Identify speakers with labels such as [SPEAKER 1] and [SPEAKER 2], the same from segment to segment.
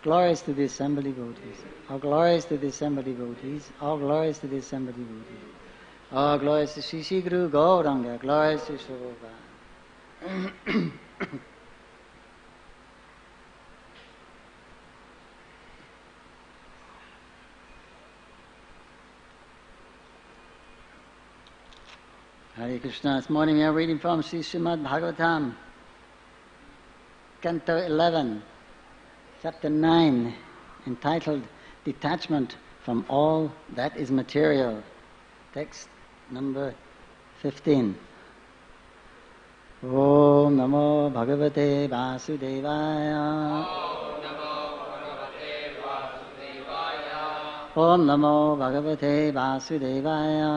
[SPEAKER 1] Glorious to the assembled devotees. All glorious to the assembled devotees. All glorious to the assembled devotees. All glorious to Sri Sri Guru Gauranga. Glorious to Sri Prabhupada. Hare Krishna. This morning we are reading from Srimad Bhagvatam, Canto 11, Chapter 9, entitled Detachment from All That Is Material. Text number 15. Om Namo Bhagavate Vasudevaya. Om Namo Bhagavate Vasudevaya.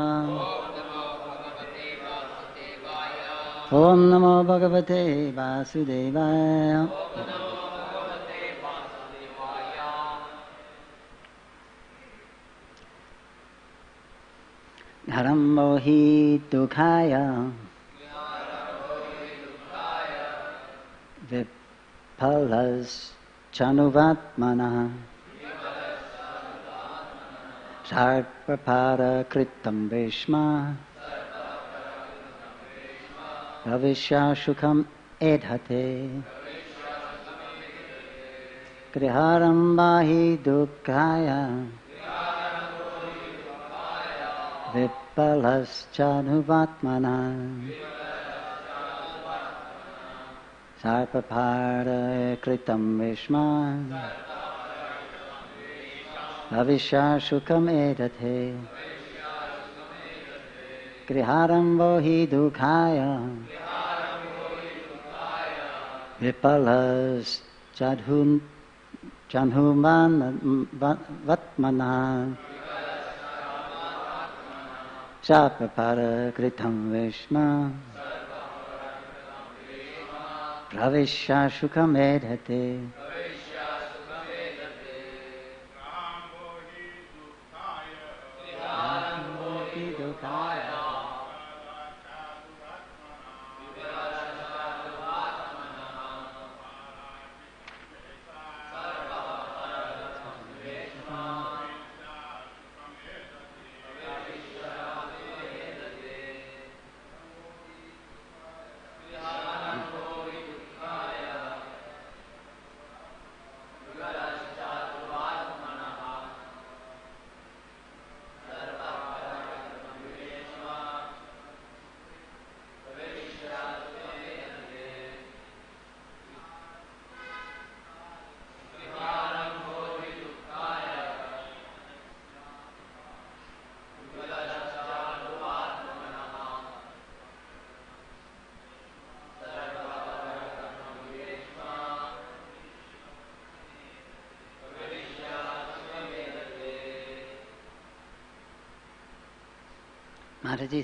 [SPEAKER 1] Om Namo Bhagavate Vasudevaya. Dharam mohi dukhaya Vipalas chanuvatmana Sarpapada kritam vishma Bhavishya Shukam Edhate Griharam Bahi Dukkaya Vipalas Chanuvatmana Sarpapada Kritam Vishma Bhavishya Shukam Edhate Griharam Vohi Dukhaya Vipalas Janhuman Vatmana Sapapada Kritam Vishma Pravishya Shukam Edhate Maharaji.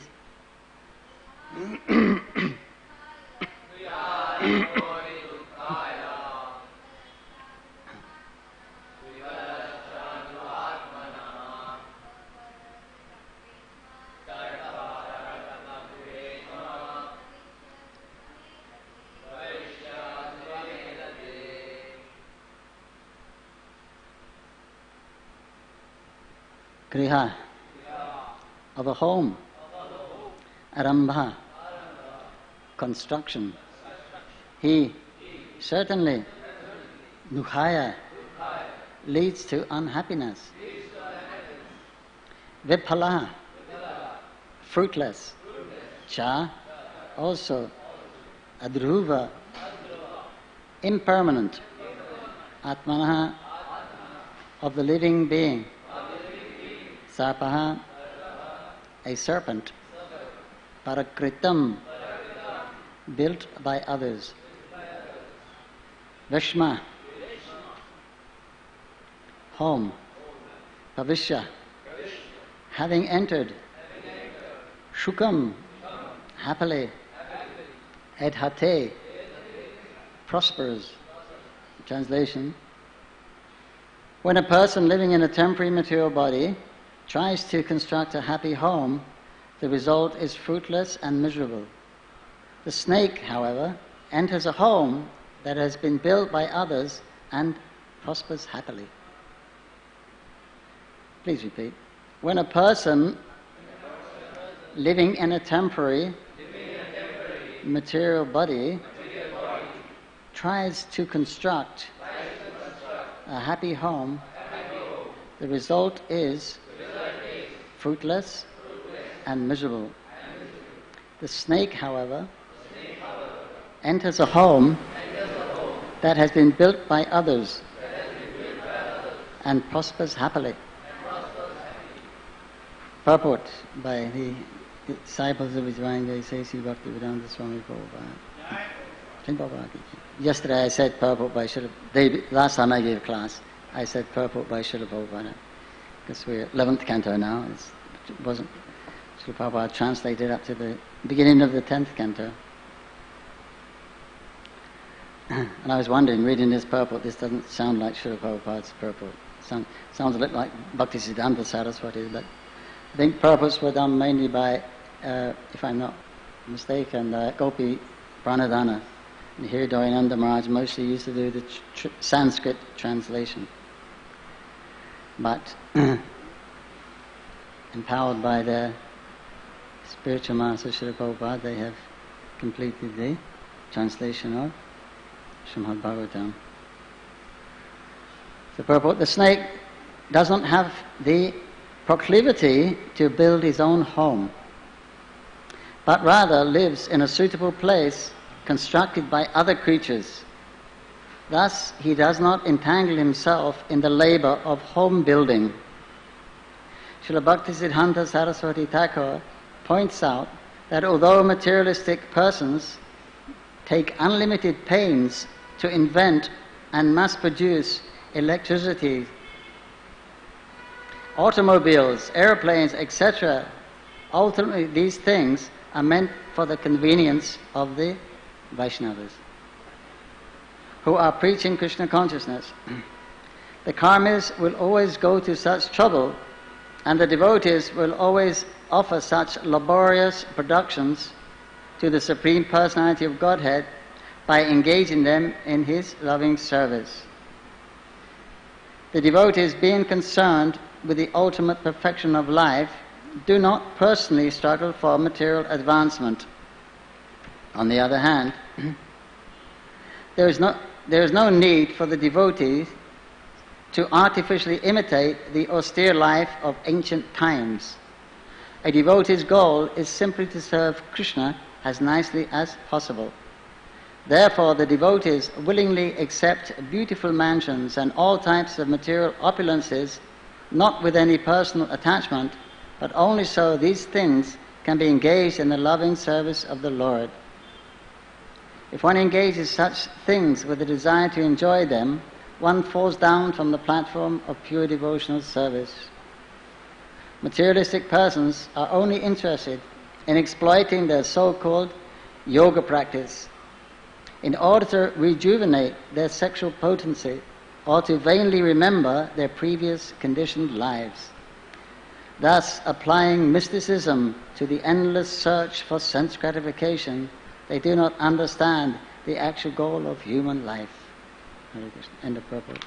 [SPEAKER 1] Griha of a home. Arambha, construction. He certainly, dukhaya, leads to unhappiness. Viphala, fruitless. Cha, also. Adruva, impermanent. Atmanaha, of the living being. Sarpaha, a serpent. Parakritam, built by others. Vishma, home. Bhavishya, having entered. Shukam, happily. Edhate, prospers. Translation: when a person living in a temporary material body tries to construct a happy home, the result is fruitless and miserable. The snake, however, enters a home that has been built by others and prospers happily. Please repeat. When a person living in a temporary material body tries to construct a happy home, the result is fruitless and miserable. The snake, however, enters a home that has been built by others and prospers happily. Purport by the disciples of His Divine Grace A.C. Bhaktivedanta Swami Prabhupada. Yesterday I said purport by Srila... Last time I gave class, I said purport by Srila Prabhupada. Because we're 11th canto now. It wasn't... Srila Prabhupada translated up to the beginning of the 10th canto. And I was wondering, reading this purport, this doesn't sound like Srila Prabhupada's purport. Sounds a little like Bhaktisiddhanta Saraswati, but I think purports were done mainly by, if I'm not mistaken, Gopi Pranadhana. And here Dayananda Maharaj mostly used to do the Sanskrit translation. But empowered by their spiritual master Srila Prabhupada, they have completed the translation of Srimad Bhagvatam. The purport: the snake doesn't have the proclivity to build his own home, but rather lives in a suitable place constructed by other creatures. Thus, he does not entangle himself in the labor of home building. Srila Bhaktisiddhanta Saraswati Thakur points out that although materialistic persons take unlimited pains to invent and mass produce electricity, automobiles, airplanes, etc., ultimately these things are meant for the convenience of the Vaishnavas who are preaching Krishna consciousness. The karmis will always go to such trouble, and the devotees will always offer such laborious productions to the Supreme Personality of Godhead by engaging them in His loving service. The devotees, being concerned with the ultimate perfection of life, do not personally struggle for material advancement. On the other hand, there is no need for the devotees to artificially imitate the austere life of ancient times. A devotee's goal is simply to serve Krishna as nicely as possible. Therefore, the devotees willingly accept beautiful mansions and all types of material opulences, not with any personal attachment, but only so these things can be engaged in the loving service of the Lord. If one engages such things with the desire to enjoy them, one falls down from the platform of pure devotional service. Materialistic persons are only interested in exploiting their so-called yoga practice in order to rejuvenate their sexual potency or to vainly remember their previous conditioned lives, thus applying mysticism to the endless search for sense gratification. They do not understand the actual goal of human life. Hare Krishna. End of purport.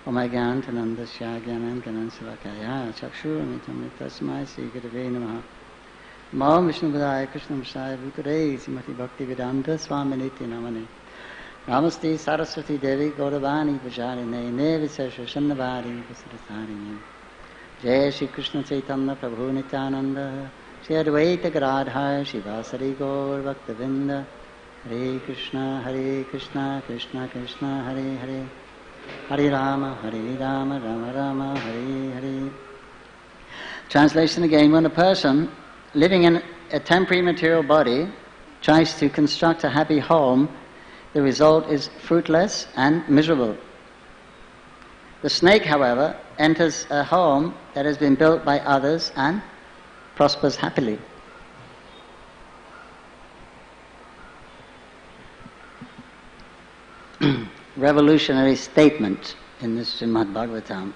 [SPEAKER 1] Om Gyananandasya Gyananandana Salakaya Chakshuramitam Tasmai Sri Gurave Namaha. Om Vishnu Padaya Krishna Vishaya Bhutare Srimati Bhaktivedanta Swami Niti Namane. Namaste Saraswati Devi Gauravani Vajarine Nevisesha Shannavari Vasarasarine. Jai Shri Krishna Chaitanya Prabhu Nityananda Shri Advaita Gadadhar Shivasari Gaur Bhaktavinda. Hare Krishna Krishna Krishna Hare Hare Hare Rama Rama Rama Hare Hare. Translation again. When a person living in a temporary material body tries to construct a happy home, the result is fruitless and miserable. The snake, however, enters a home that has been built by others and prospers happily. Revolutionary statement in this Srimad Bhagavatam.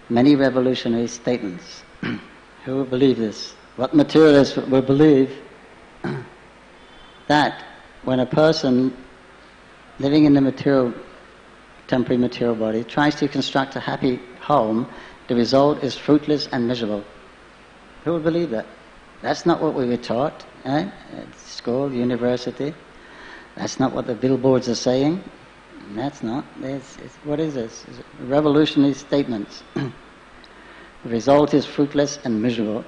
[SPEAKER 1] Many revolutionary statements. Who will believe this? What materialist will believe that when a person living in the temporary material body, tries to construct a happy home, the result is fruitless and miserable. Who would believe that? That's not what we were taught at school, university. That's not what the billboards are saying. That's not. What is this? It's revolutionary statements. The result is fruitless and miserable.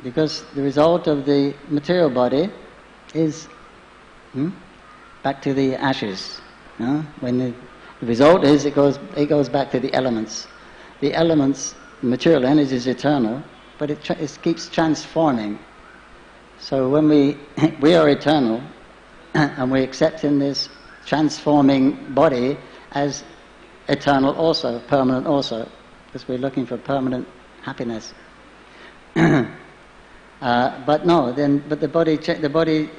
[SPEAKER 1] Because the result of the material body is back to the ashes. When the result is, it goes back to the elements. The elements, material energy is eternal, but it keeps transforming. So when we are eternal, and we accept in this transforming body as eternal also, permanent also, because we're looking for permanent happiness. But the body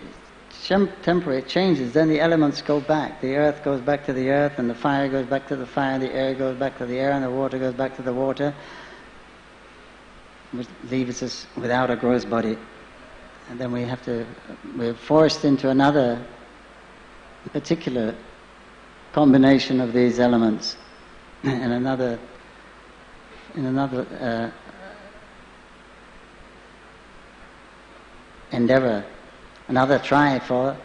[SPEAKER 1] temporary changes, then the elements go back. The earth goes back to the earth, and the fire goes back to the fire, the air goes back to the air, and the water goes back to the water, which leaves us without a gross body. And then we're forced into another particular combination of these elements, and another endeavor, another try for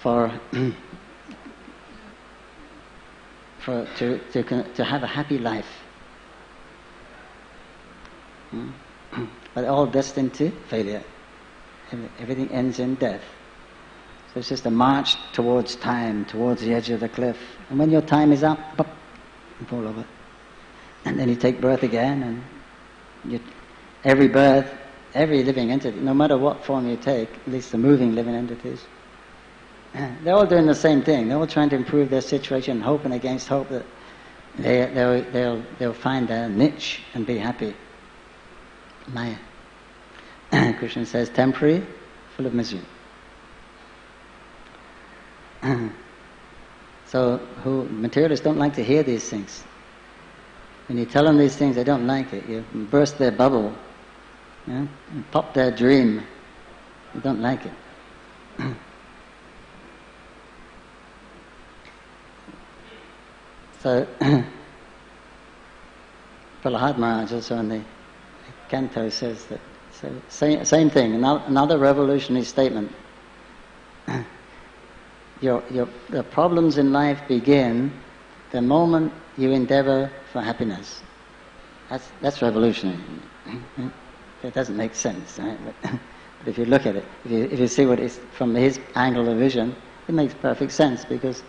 [SPEAKER 1] to have a happy life. But all destined to failure. Everything ends in death. So it's just a march towards time, towards the edge of the cliff. And when your time is up, pop, you fall over. And then you take birth again, and every birth, every living entity, no matter what form you take, at least the moving living entities, they're all doing the same thing. They're all trying to improve their situation, hoping against hope that they'll find their niche and be happy. Maya. Krishna says, temporary, full of misery. So materialists don't like to hear these things. When you tell them these things, they don't like it. You burst their bubble, and pop their dream. They don't like it. So Prahlad Maharaj also in the canto says that, so same thing, another revolutionary statement. The problems in life begin the moment you endeavor for happiness. That's revolutionary. It doesn't make sense, right? But if you look at it, if you see what is from his angle of vision, it makes perfect sense, because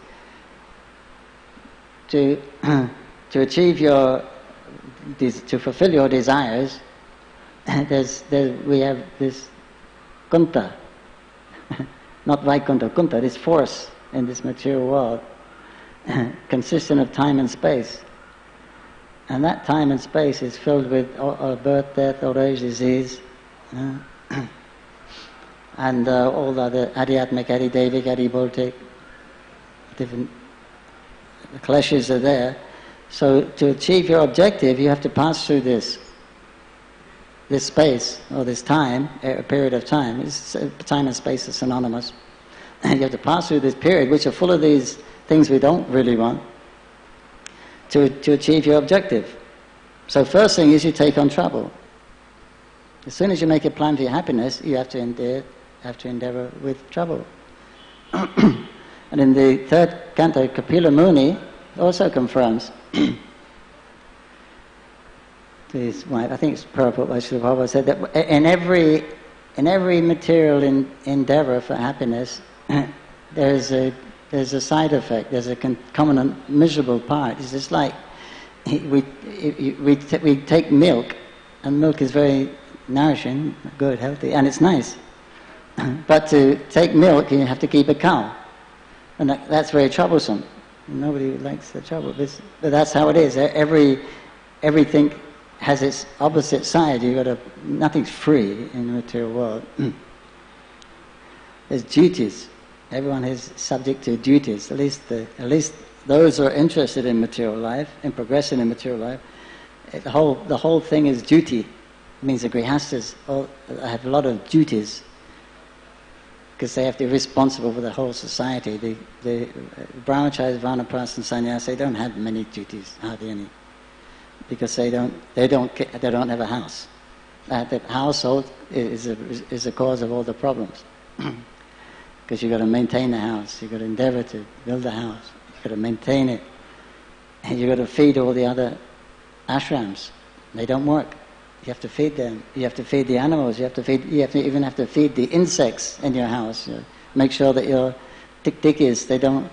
[SPEAKER 1] to achieve to fulfill your desires, we have this kunta, not Vaikuntha, kunta, this force in this material world, consistent of time and space. And that time and space is filled with birth, death, old age, disease, and all the other adhyatmic, adidevic, adibhautic, different clashes are there. So to achieve your objective, you have to pass through this space, or this time, a period of time. Time and space are synonymous. And you have to pass through this period, which are full of these things we don't really want, to achieve your objective. So first thing is you take on trouble. As soon as you make a plan for your happiness, you have to endeavor with trouble. And in the third canto, Kapila Muni also confirms. His wife, I think it's Prabhupada said that in every material endeavor for happiness, there's a side effect. There's a concomitant miserable part. It's just like we take milk, and milk is very nourishing, good, healthy, and it's nice. But to take milk, you have to keep a cow, and that's very troublesome. Nobody likes the trouble, but that's how it is. Everything has its opposite side. Nothing's free in the material world. There's duties. Everyone is subject to duties. At least those who are interested in material life, in progressing in material life, the whole thing is duty. It means the grihastas have a lot of duties because they have to be responsible for the whole society. The brahmacharis, vanaprastha and sannyas, they don't have many duties, hardly any, because they don't have a house. The household is the cause of all the problems. Because you've got to maintain the house, you've got to endeavor to build the house, you've got to maintain it, and you've got to feed all the other ashrams. They don't work. You have to feed them. You have to feed the animals. You even have to feed the insects in your house. Make sure that your tick-tickies, they don't.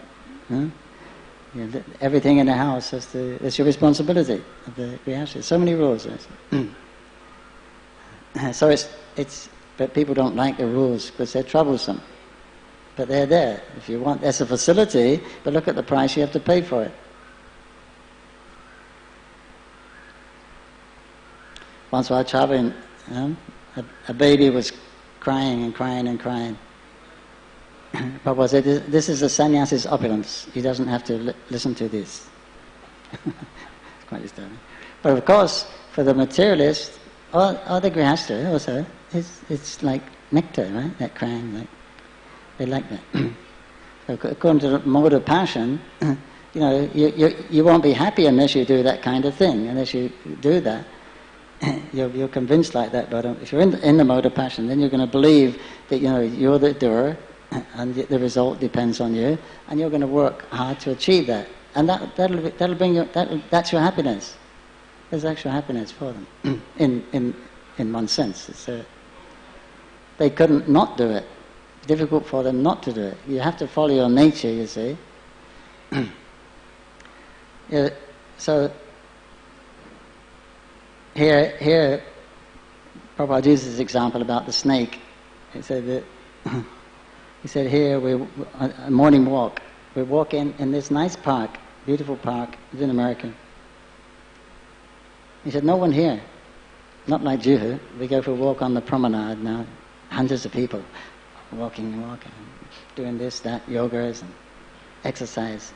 [SPEAKER 1] Everything in the house that's your responsibility of the grihastha. So many rules. So but people don't like the rules because they're troublesome. But they're there. If you want, that's a facility. But look at the price you have to pay for it. Once while traveling, a baby was crying and crying and crying. Prabhupada said, "This is the sannyasi's opulence. He doesn't have to listen to this." It's quite disturbing. But of course, for the materialist or the grihastha also, it's like nectar, right? That crying, they like that. So according to the mode of passion, you won't be happy unless you do that kind of thing. Unless you do that, you're convinced like that. But if you're in the mode of passion, then you're going to believe that you're the doer, and the result depends on you, and you're going to work hard to achieve that. And that'll bring you. That's your happiness. There's actual happiness for them. In one sense, they couldn't not do it. Difficult for them not to do it. You have to follow your nature, you see. So here Prabhupada uses this example about the snake. He said here we're on a morning walk. We're walking in this nice park, beautiful park. It's in America. He said, no one here. Not like Juhu. We go for a walk on the promenade now. Hundreds of people. Walking, doing this, that, yogas and exercise.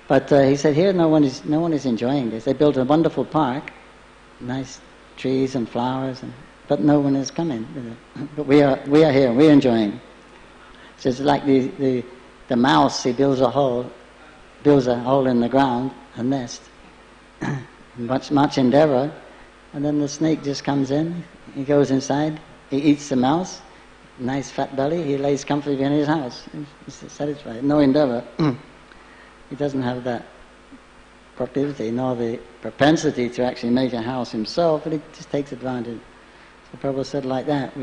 [SPEAKER 1] But he said here no one is enjoying this. They built a wonderful park, nice trees and flowers, but no one is coming. But we are here. We're enjoying. So it's like the mouse. He builds a hole in the ground, a nest. much endeavor, and then the snake just comes in. He goes inside. He eats the mouse. Nice fat belly, he lays comfortably in his house. He's satisfied. No endeavor. He doesn't have that proclivity nor the propensity to actually make a house himself, but he just takes advantage. So Prabhupada said like that,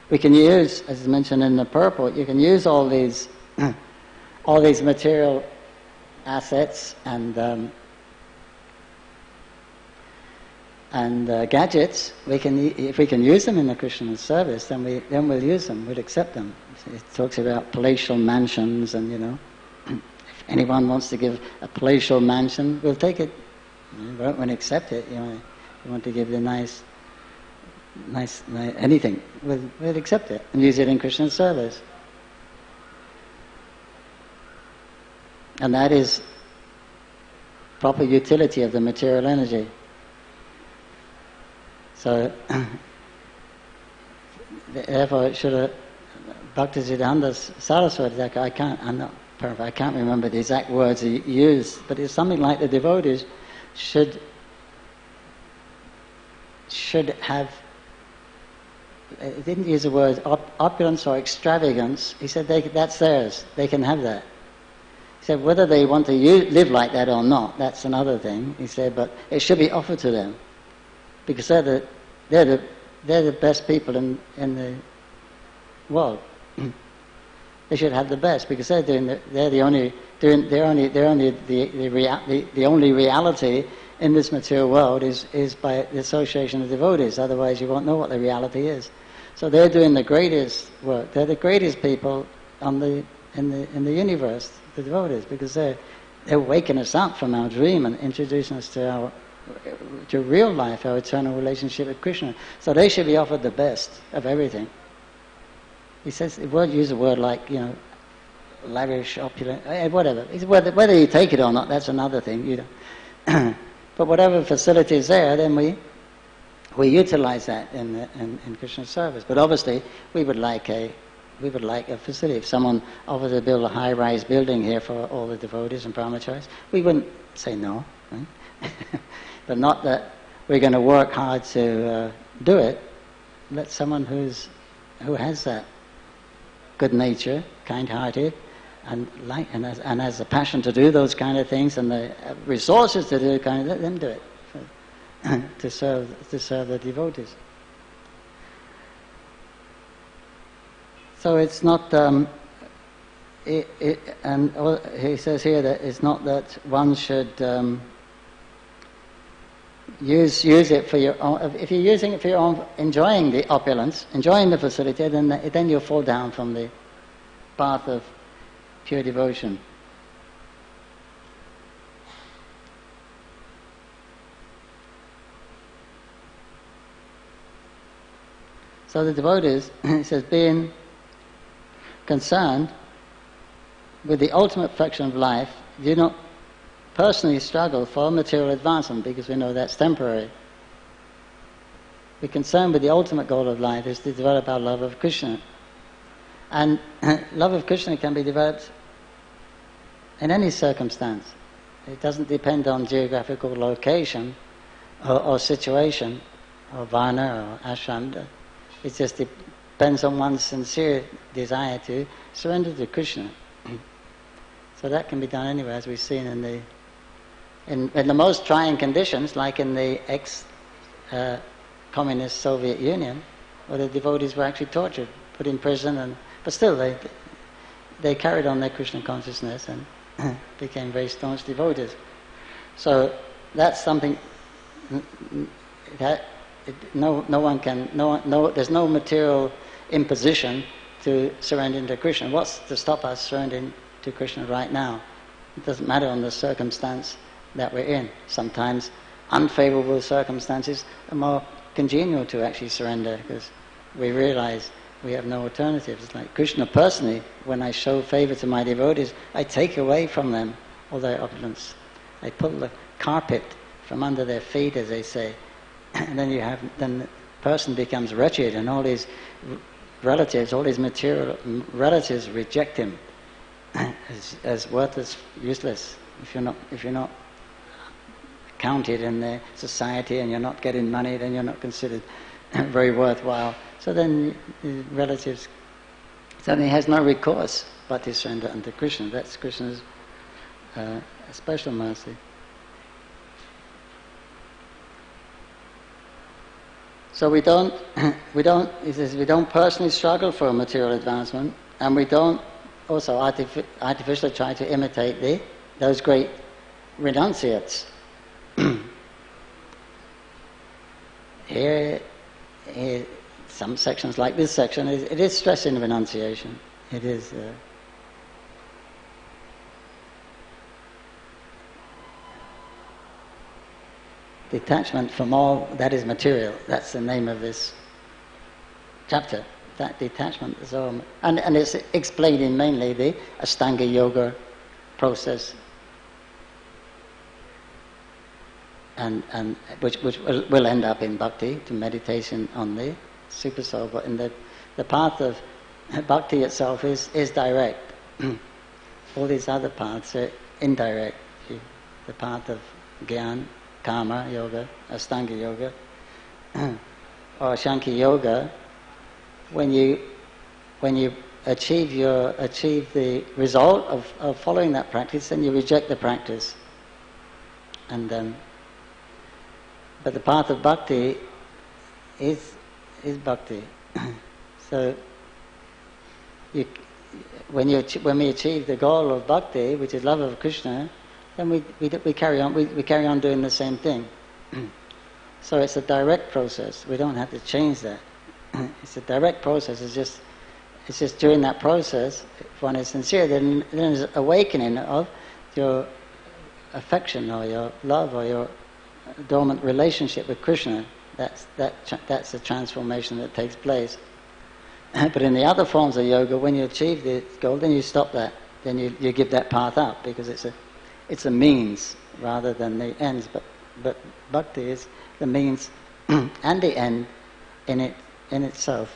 [SPEAKER 1] we can use, as is mentioned in the purport, you can use all these material assets and gadgets. If we can use them in the Krishna service, then we'll use them. We'll accept them. It talks about palatial mansions, and if anyone wants to give a palatial mansion, we'll take it. We won't accept it. You want to give the nice anything, we'll accept it and use it in Krishna service. And that is proper utility of the material energy. So, therefore, Bhaktisiddhanta Saraswati, I can't remember the exact words he used, but it's something like the devotees should have. He didn't use the word opulence or extravagance. He said that's theirs. They can have that. He said whether they want to live like that or not, that's another thing. He said, but it should be offered to them. Because they're the best people in the world. They should have the best because the only reality in this material world is by the association of devotees. Otherwise, you won't know what the reality is. So they're doing the greatest work. They're the greatest people in the universe, the devotees, because they're waking us up from our dream and introducing us to real life, our eternal relationship with Krishna. So they should be offered the best of everything. He says, use a word like, lavish, opulent, whatever. Whether you take it or not, that's another thing. But whatever facility is there, then we utilize that in Krishna service. But obviously, we would like a facility. If someone offered to build a high-rise building here for all the devotees and brahmacharis, we wouldn't say no. Right? But not that we're going to work hard to do it. Let someone who has that good nature, kind-hearted, and has a passion to do those kind of things and the resources to do kind of, let them do it to serve the devotees. So it's not. And he says here that it's not that one should use it for your own. If you're using it for your own, enjoying the opulence, enjoying the facility, then you'll fall down from the path of pure devotion. So the devotees, he says, being concerned with the ultimate perfection of life, do not personally struggle for material advancement, because we know that's temporary. We're concerned with the ultimate goal of life is to develop our love of Krishna. And love of Krishna can be developed in any circumstance. It doesn't depend on geographical location or situation or varna or ashram. It just depends on one's sincere desire to surrender to Krishna. So that can be done anywhere, as we've seen in the most trying conditions, like in the ex-communist Soviet Union, where the devotees were actually tortured, put in prison, but still they carried on their Krishna consciousness and became very staunch devotees. So that's something that there's no material imposition to surrender to Krishna. What's to stop us surrendering to Krishna right now? It doesn't matter on the circumstance that we're in. Sometimes unfavorable circumstances are more congenial to actually surrender, because we realize we have no alternatives. It's like Krishna personally, when I show favor to my devotees, I take away from them all their opulence. I pull the carpet from under their feet, as they say, and then the person becomes wretched, and all his relatives, all his material relatives reject him as worthless, useless. If you're not counted in their society and you're not getting money, then you're not considered very worthwhile. So then the relatives suddenly has no recourse but to surrender unto Krishna. That's Krishna's special mercy. So we don't personally struggle for material advancement, and we don't also artificially try to imitate those great renunciates. Here, some sections like this section, it is stressing renunciation. It is detachment from all that is material. That's the name of this chapter. That detachment is all, and it's explaining mainly the Ashtanga Yoga process, and which will end up in bhakti, to meditation on the super soul. But in the path of bhakti itself is direct. All these other paths are indirect. The path of Gyan, Karma Yoga, Ashtanga Yoga, or Sankhya Yoga. When you achieve the result of following that practice, then you reject the practice. And but the path of bhakti is bhakti. So when we achieve the goal of bhakti, which is love of Krishna, then we carry on doing the same thing. So it's a direct process. We don't have to change that. It's a direct process. It's just during that process, if one is sincere, then there's awakening of your affection or your love or your dormant relationship with Krishna. That's the transformation that takes place. But in the other forms of yoga, when you achieve the goal, then you stop that. Then you give that path up, because it's a means rather than the ends. But bhakti is the means and the end in itself.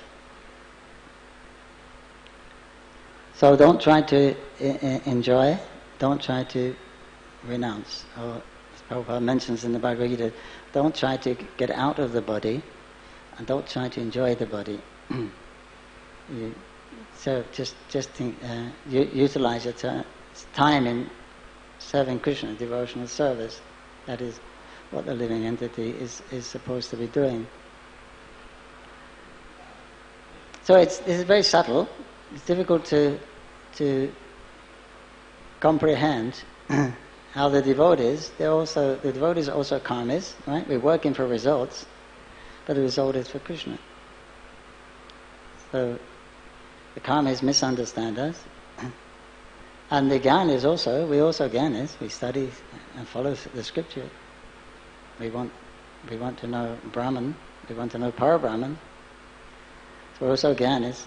[SPEAKER 1] So don't try to enjoy, don't try to renounce. Or, as Prabhupada mentions in the Bhagavad Gita, don't try to get out of the body, and don't try to enjoy the body. So just think, utilize your time in serving Krishna, devotional service. That is what the living entity is supposed to be doing. So this is very subtle. It's difficult to comprehend how the devotees are also karmis, right? We're working for results, but the result is for Krishna. So the karmis misunderstand us, and the gyanis we also gyanis. We study and follow the scripture. We want to know Brahman. We want to know Parabrahman. So we're also gyanis.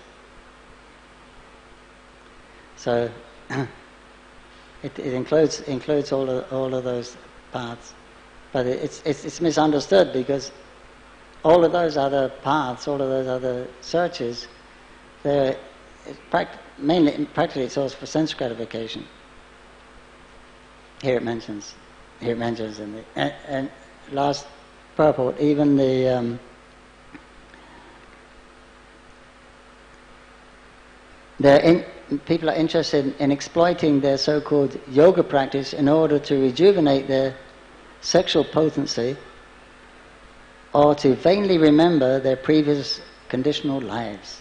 [SPEAKER 1] So it includes all of those paths, but it's misunderstood because all of those other paths, all of those other searches, practically it's also for sense gratification. Here it mentions in the and last purport, even the people are interested in exploiting their so-called yoga practice in order to rejuvenate their sexual potency, or to vainly remember their previous conditional lives,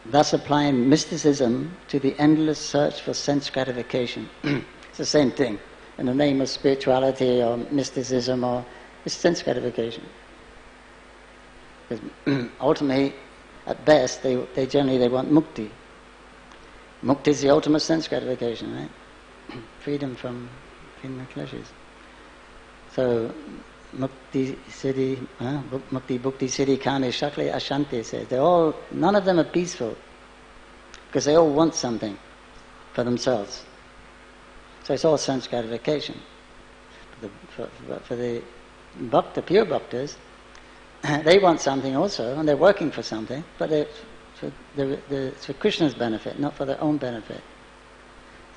[SPEAKER 1] thus applying mysticism to the endless search for sense gratification. It's the same thing. In the name of spirituality or mysticism, or it's sense gratification. Because ultimately, at best, they generally want mukti. Mukti is the ultimate sense gratification, right? Freedom from the pleasures. So, mukti siddhi, mukti bhukti siddhi kami shakli ashanti says, none of them are peaceful, because they all want something for themselves. So it's all sense gratification. For the bhakta, pure bhaktas, they want something also, and they're working for something, but it's for Krishna's benefit, not for their own benefit.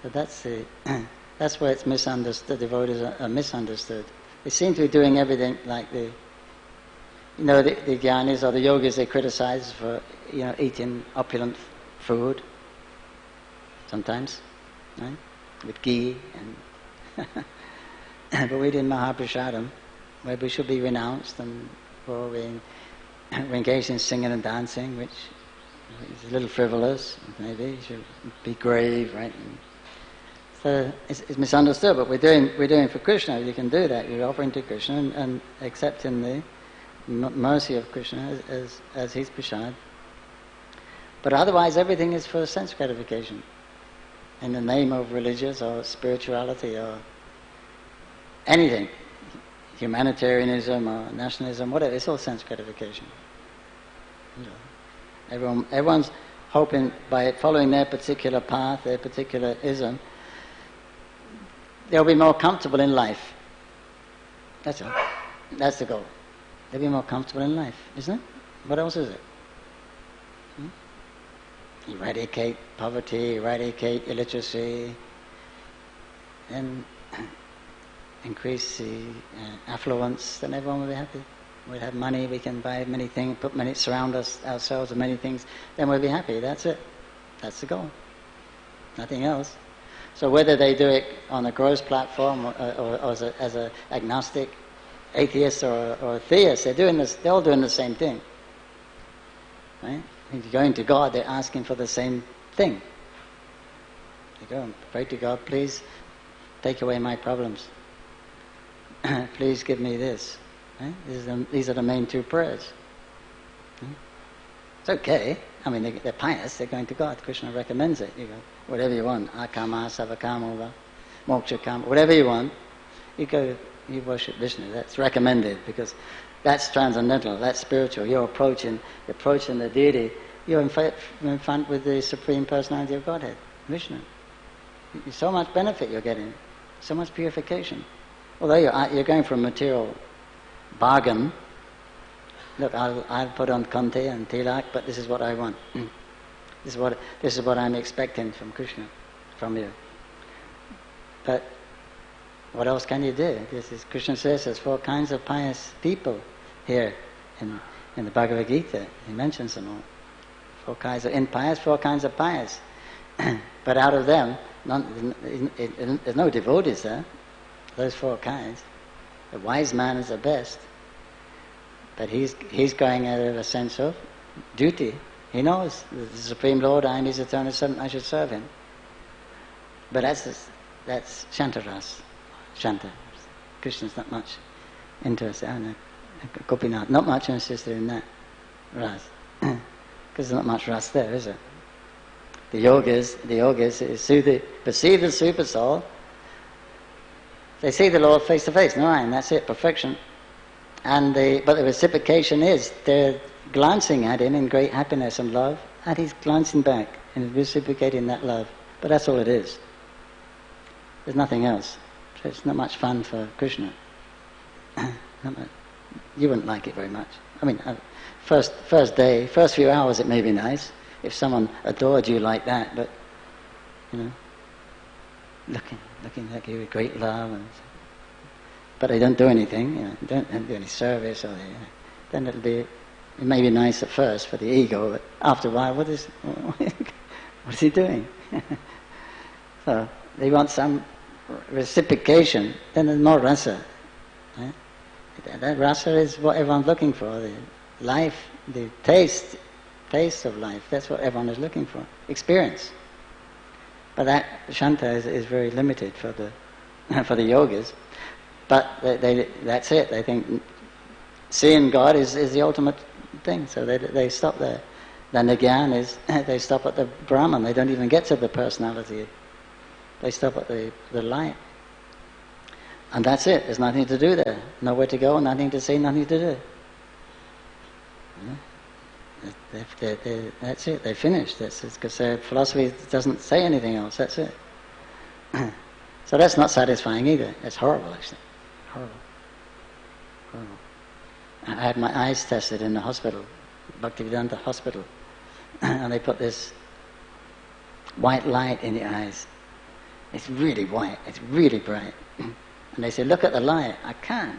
[SPEAKER 1] So that's where it's misunderstood. The devotees are misunderstood. They seem to be doing everything like the jnanis or the yogis they criticize for eating opulent food sometimes, right? With ghee but we did Mahaprasadam, where we should be renounced, and we're engaged in singing and dancing, which is a little frivolous, maybe. You should be grave, right? So it's misunderstood, but we're doing for Krishna. You can do that. You're offering to Krishna and accepting the mercy of Krishna as his prasad. But otherwise, everything is for sense gratification, in the name of religious or spirituality or anything, humanitarianism or nationalism, whatever. It's all sense gratification. Everyone's hoping by following their particular path, their particular ism, they'll be more comfortable in life. That's all. That's the goal. They'll be more comfortable in life, isn't it? What else is it? Eradicate poverty, eradicate illiteracy, and increase the affluence, then everyone will be happy. We'll have money, we can buy many things, surround ourselves with many things, then we'll be happy. That's it. That's the goal. Nothing else. So whether they do it on a gross platform or as an agnostic, atheist or a theist, they're all doing the same thing. Right? If you're going to God, they're asking for the same thing. You go and pray to God, please take away my problems. Please give me this. Right? These are the main two prayers. It's okay. I mean, they're pious, they're going to God. Krishna recommends it. You go, whatever you want, akama, savakama, moksha kama, whatever you want, you go, you worship Vishnu. That's recommended because that's transcendental, that's spiritual. You're approaching the deity. You're in front with the Supreme Personality of Godhead, Vishnu. So much benefit you're getting, so much purification. Although you're going for a material bargain, look, I'll put on Kanti and Tilak, but this is what I want. This is what I'm expecting from Krishna, from you. But what else can you do? Krishna says there's 4 kinds of pious people here in the Bhagavad Gita. He mentions them all. 4 kinds of impious, 4 kinds of pious. But out of them, there's no devotees there. Those 4 kinds. The wise man is the best. But he's going out of a sense of duty. He knows the Supreme Lord, I am his eternal servant, I should serve him. But that's Shantaras. Shanta. Krishna's not much interested. Gopinath, not much interested in that ras. Because there's not much ras there, is it? The yogas perceive the super soul. They see the Lord face to face. Narayan, that's it, perfection. But the reciprocation is they're glancing at him in great happiness and love, and he's glancing back and reciprocating that love. But that's all it is. There's nothing else. So it's not much fun for Krishna. You wouldn't like it very much. I mean, first day, first few hours it may be nice if someone adored you like that, but looking at you with great love, but they don't do anything, don't do any service, or then it may be nice at first for the ego, but after a while, what is he doing? So they want some reciprocation, then there's more rasa. Right? That rasa is what everyone's looking for, the life, the taste of life. That's what everyone is looking for, experience. But that Shanta is very limited for the yogas. But that's it. They think seeing God is the ultimate thing. So they stop there. Then the Gyan is they stop at the Brahman. They don't even get to the personality. They stop at the light. And that's it. There's nothing to do there. Nowhere to go, nothing to see, nothing to do. That's it. They finished. That's because their philosophy doesn't say anything else. That's it. So that's not satisfying either. It's horrible, actually. Horrible. I had my eyes tested in the hospital, Bhaktivedanta hospital, and they put this white light in the eyes. It's really white. It's really bright. And they say, "Look at the light." I can't.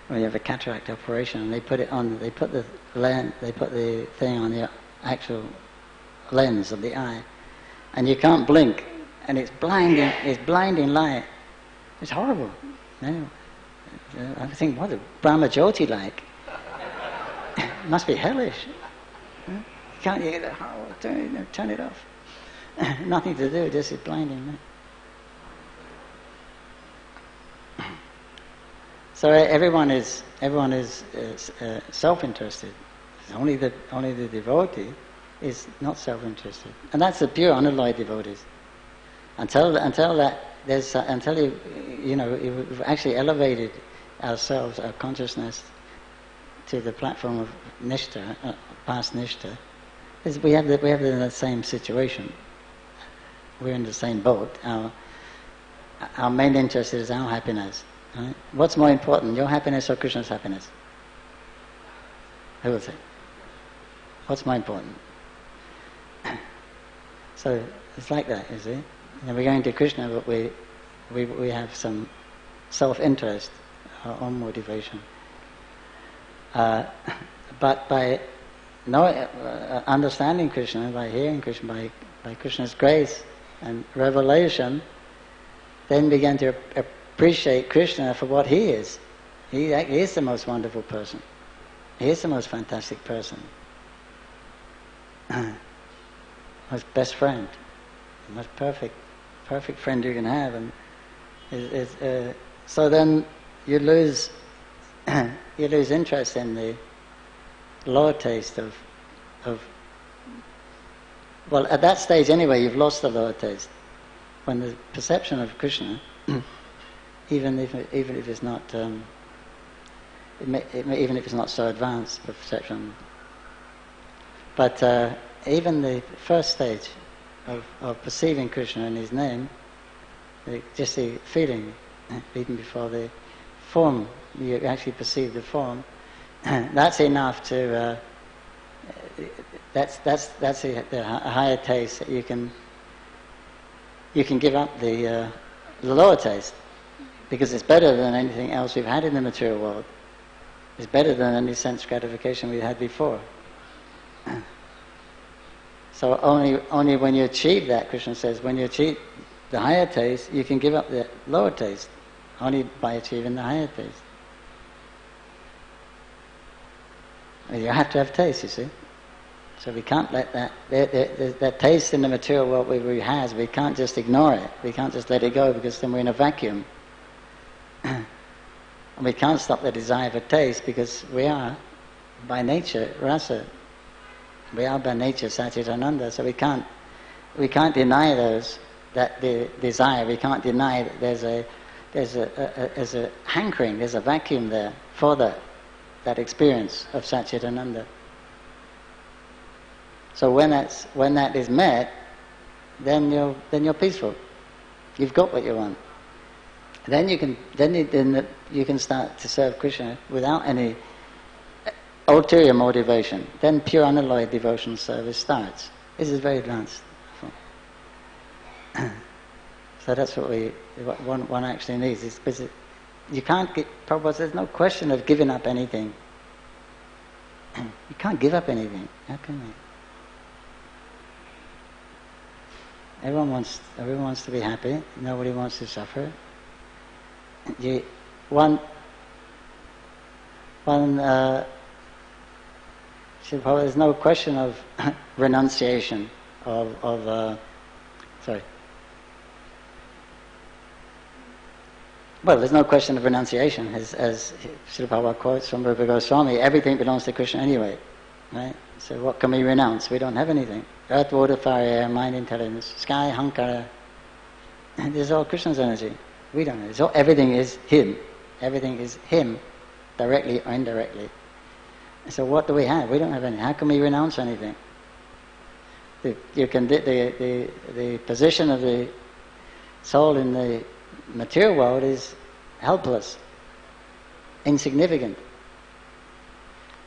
[SPEAKER 1] When you have a cataract operation, and they put it on, they put the thing on the actual lens of the eye, and you can't blink, and it's blinding. It's blinding light. It's horrible. Anyway, I think, what a Brahma Jyoti like? It must be hellish. You can't get it. Turn it off. Nothing to do. Just it's blinding light. So everyone is self-interested. Only the devotee is not self-interested, and that's the pure unalloyed devotees. Until you've actually elevated ourselves, our consciousness, to the platform of nishta, past nishta, we have the same situation. We're in the same boat. Our main interest is our happiness. Right? What's more important, your happiness or Krishna's happiness? Who will say? What's more important? So it's like that, you see. And we're going to Krishna, but we have some self-interest, our own motivation. But by understanding Krishna, by hearing Krishna, by Krishna's grace and revelation, then begin to appreciate Krishna for what he is. He is the most wonderful person. He is the most fantastic person. Most best friend, the most perfect friend you can have, and so then you lose interest in the lower taste of. Well, at that stage anyway, you've lost the lower taste. When the perception of Krishna, even if it's not, even if it's not so advanced, the perception. But even the first stage of perceiving Krishna in his name, just the feeling, even before the form you actually perceive the form, that's enough to, that's the higher taste that you can give up the lower taste, because it's better than anything else we've had in the material world. It's better than any sense gratification we had before. So only when you achieve that, Krishna says, when you achieve the higher taste, you can give up the lower taste, only by achieving the higher taste. You have to have taste, you see. So we can't let that taste in the material world we have, we can't just ignore it. We can't just let it go, because then we're in a vacuum. And we can't stop the desire for taste, because we are, by nature, rasa. We are by nature Satchitananda, so we can't deny that the desire. We can't deny that there's a hankering, there's a vacuum there for that experience of Satchitananda. So when that is met, then you're peaceful. You've got what you want. Then you can start to serve Krishna without any ulterior motivation. Then pure unalloyed devotional service starts. This is very advanced. So that's what one actually needs. Is because you can't get. Prabhupada says, there's no question of giving up anything. You can't give up anything. How can you? Everyone wants to be happy. Nobody wants to suffer. There's no question of renunciation there's no question of renunciation, as Srila Prabhupada quotes from Rupa Goswami, everything belongs to Krishna anyway, right? So what can we renounce? We don't have anything. Earth, water, fire, air, mind, intelligence, sky, hankara, this is all Krishna's energy. We don't know. So everything is Him. Everything is Him, directly or indirectly. So what do we have? We don't have anything. How can we renounce anything? The position of the soul in the material world is helpless, insignificant.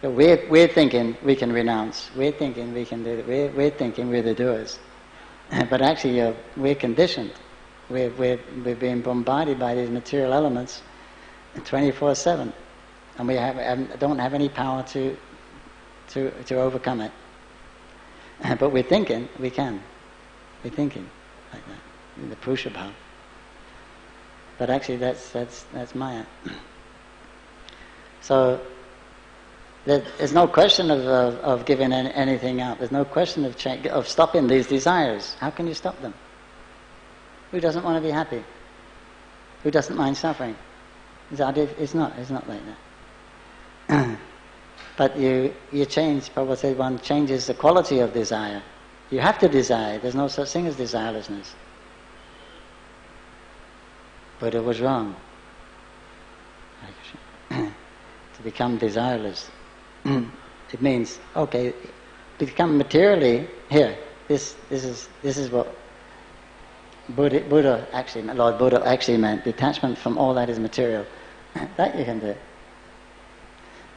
[SPEAKER 1] But we're thinking we can renounce. We're thinking we can do it. We're thinking we're the doers. But actually, we're conditioned. We're being bombarded by these material elements 24/7. And we don't have any power to overcome it. But we're thinking we can. We're thinking like that, in the Purusha Bhava. But actually that's Maya. So there's no question of giving anything up. There's no question of stopping these desires. How can you stop them? Who doesn't want to be happy? Who doesn't mind suffering? It's not like that. But you change, Prabhupada said, one changes the quality of desire. You have to desire. There's no such thing as desirelessness. Buddha was wrong. To become desireless. It means, okay, become materially here. This is what Lord Buddha actually meant. Detachment from all that is material. That you can do.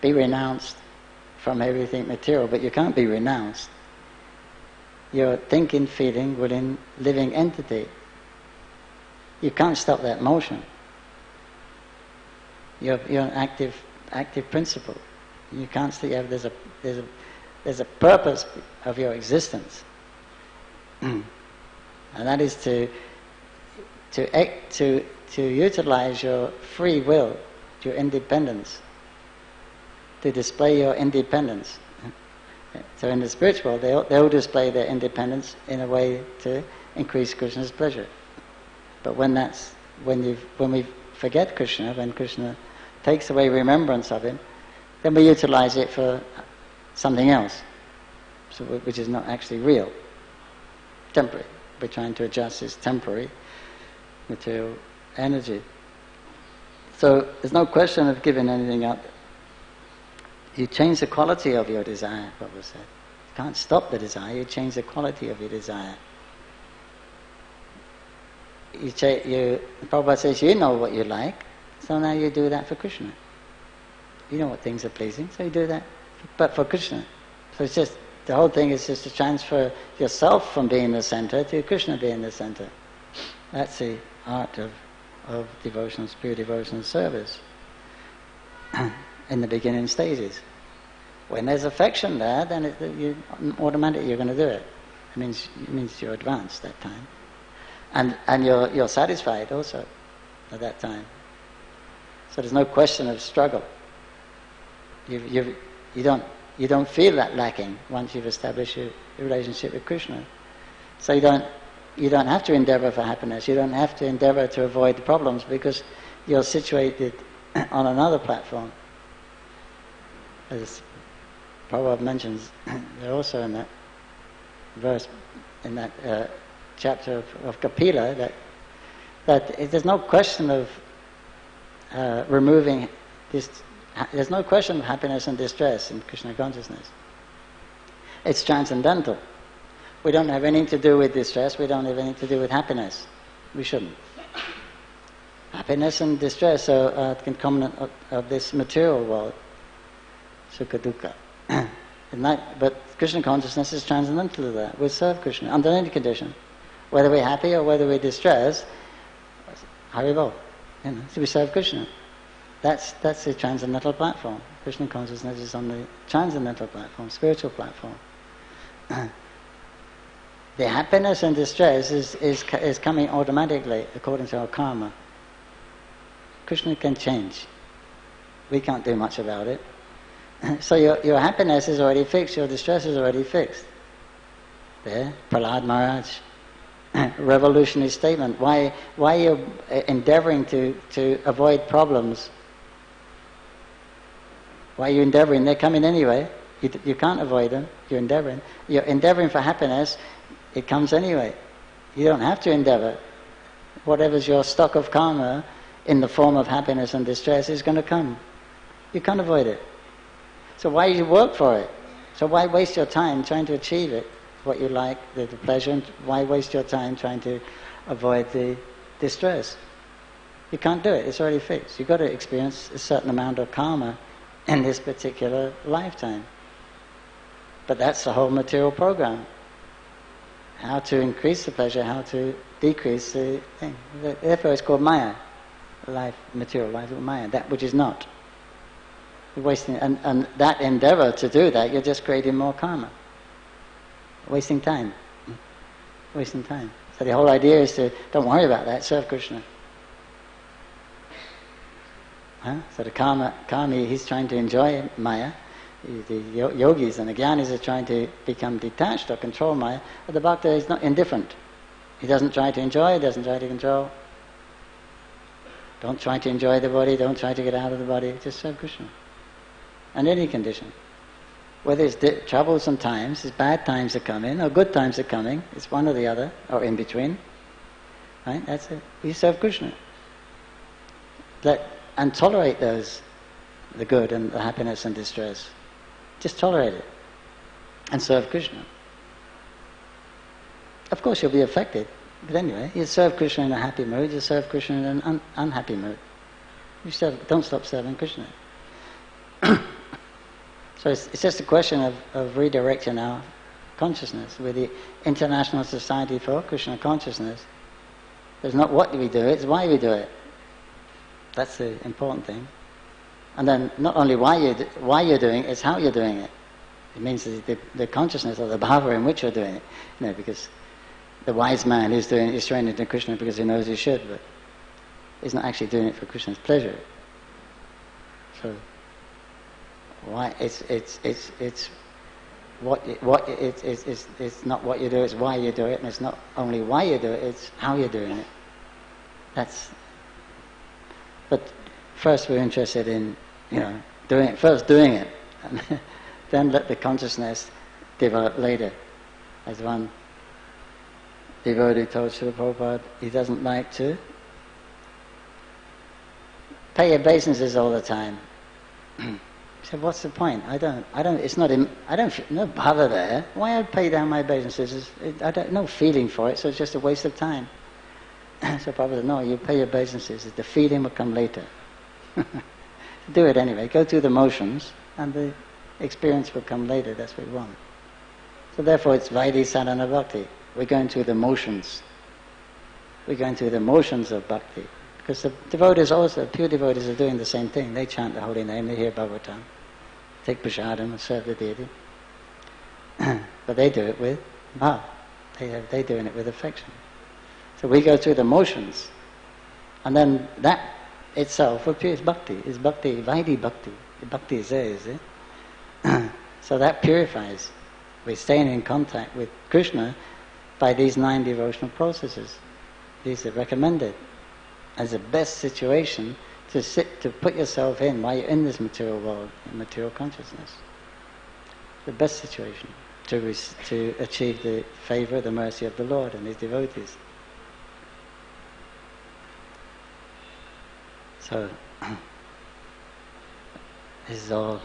[SPEAKER 1] Be renounced from everything material, but you can't be renounced. You're thinking, feeling, willing, living entity. You can't stop that motion. You're an active principle. You can't see. There's a purpose of your existence, and that is to utilize your free will, your independence, to display your independence. So in the spiritual world, they'll display their independence in a way to increase Krishna's pleasure. But when we forget Krishna, when Krishna takes away remembrance of him, then we utilize it for something else, which is not actually real, temporary. We're trying to adjust this temporary material energy. So there's no question of giving anything up. You change the quality of your desire, Prabhupada said. You can't stop the desire, you change the quality of your desire. Prabhupada says, you know what you like, so now you do that for Krishna. You know what things are pleasing, so you do that. But for Krishna. So it's just, the whole thing is just to transfer yourself from being the center to Krishna being the center. That's the art of devotional, pure devotional service in the beginning stages. When there's affection there, then automatically you're going to do it. It means you're advanced that time. And you're satisfied also at that time. So there's no question of struggle. You don't feel that lacking once you've established your relationship with Krishna. So you don't have to endeavor for happiness. You don't have to endeavor to avoid the problems because you're situated on another platform. As Prabhupada mentions, they're also in that verse, in that chapter of Kapila, that there's no question of removing this. There's no question of happiness and distress in Krishna consciousness. It's transcendental. We don't have anything to do with distress. We don't have anything to do with happiness. We shouldn't. Happiness and distress are concomitant of this material world, sukha dukkha. But Krishna consciousness is transcendental to that. We serve Krishna under any condition, whether we're happy or whether we're distressed. Haribol, so we serve Krishna. That's the transcendental platform. Krishna consciousness is on the transcendental platform, spiritual platform. The happiness and distress is coming automatically according to our karma. Krishna can change. We can't do much about it. So your happiness is already fixed, your distress is already fixed. There, Prahlad Maharaj, revolutionary statement. Why you're endeavoring to avoid problems? Why are you endeavoring? They're coming anyway. You can't avoid them. You're endeavoring. You're endeavoring for happiness. It comes anyway. You don't have to endeavor. Whatever's your stock of karma in the form of happiness and distress is going to come. You can't avoid it. So why you work for it? So why waste your time trying to achieve it, what you like, the pleasure, and why waste your time trying to avoid the distress? You can't do it. It's already fixed. You've got to experience a certain amount of karma in this particular lifetime. But that's the whole material program. How to increase the pleasure, how to decrease the thing. Therefore it's called Maya. Life, material life of Maya, that which is not. You're wasting, and that endeavor to do that, you're just creating more karma. Wasting time. Wasting time. So the whole idea is to, don't worry about that, serve Krishna. So the karmi, he's trying to enjoy Maya. The yogis and the jnanis are trying to become detached or control Maya. But the bhakta is not indifferent. He doesn't try to enjoy, he doesn't try to control. Don't try to enjoy the body, don't try to get out of the body, just serve Krishna. And any condition. Whether it's troublesome times, it's bad times are coming, or good times are coming, it's one or the other, or in between. Right? That's it. We serve Krishna. And tolerate those, the good and the happiness and distress. Just tolerate it. And serve Krishna. Of course you'll be affected, but anyway, you serve Krishna in a happy mood, you serve Krishna in an unhappy mood. Don't stop serving Krishna. So it's just a question of redirecting our consciousness with the International Society for Krishna Consciousness. It's not what we do, it's why we do it. That's the important thing. And then not only why you're doing it, it's how you're doing it. It means the consciousness or the bhava in which you're doing it. Because the wise man is trained into Krishna because he knows he should, but he's not actually doing it for Krishna's pleasure. So why it's not what you do, it's why you do it, and it's not only why you do it, it's how you're doing it. But first we're interested in, doing it, and then let the consciousness develop later. As one devotee told Srila Prabhupada, he doesn't like to pay obeisances all the time. He said, what's the point? I don't no bother there. Why I'd pay down my obeisances? No feeling for it, so it's just a waste of time. So Prabhupada said, no, you pay your obeisances, the feeling will come later. do it anyway. Go through the motions, and the experience will come later. That's what we want. So therefore, it's Vaidhi Sadhana Bhakti. We're going through the motions. We're going through the motions of bhakti. Because the devotees also, pure devotees, are doing the same thing. They chant the holy name, they hear Bhagavatam, take prasadam and serve the deity. But they do it with bhav. They're doing it with affection. So we go through the motions, and then that itself is bhakti. Is bhakti, Vaidhi bhakti. The bhakti is there, is it? So that purifies. We're staying in contact with Krishna by these 9 devotional processes. These are recommended as the best situation to put yourself in while you're in this material world, in material consciousness. The best situation to achieve the favour, the mercy of the Lord and His devotees. So, this is all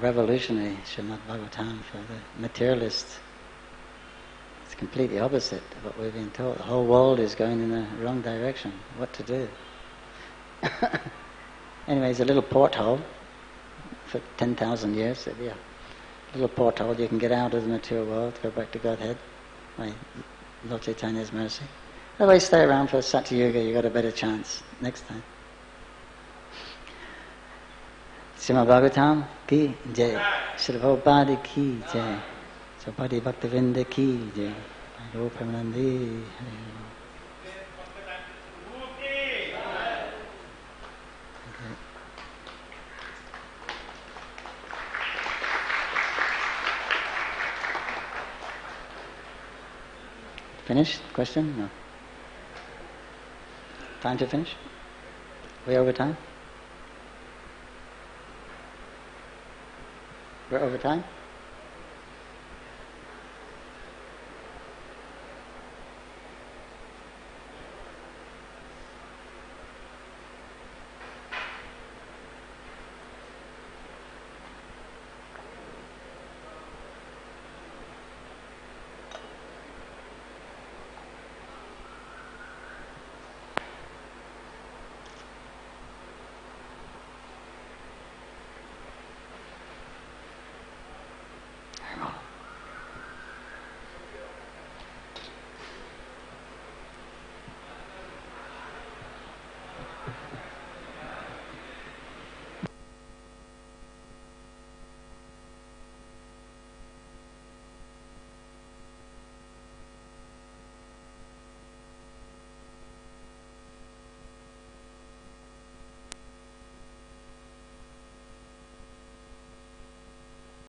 [SPEAKER 1] revolutionary Srimad Bhagavatam for the materialist. It's completely opposite of what we've been taught. The whole world is going in the wrong direction. What to do? Anyway, it's a little porthole for 10,000 years. So yeah, a little porthole. You can get out of the material world, go back to Godhead by Lord Chaitanya's mercy. Otherwise, stay around for Satya Yuga. You got a better chance next time. Srimad Bhagavatam ki jai, Srila Prabhupada ki jai, Chowpatty Bhaktivinda ki jai, Bhagavad Premanandi. Finished? Question? No. Time to finish? We over time? We're over time?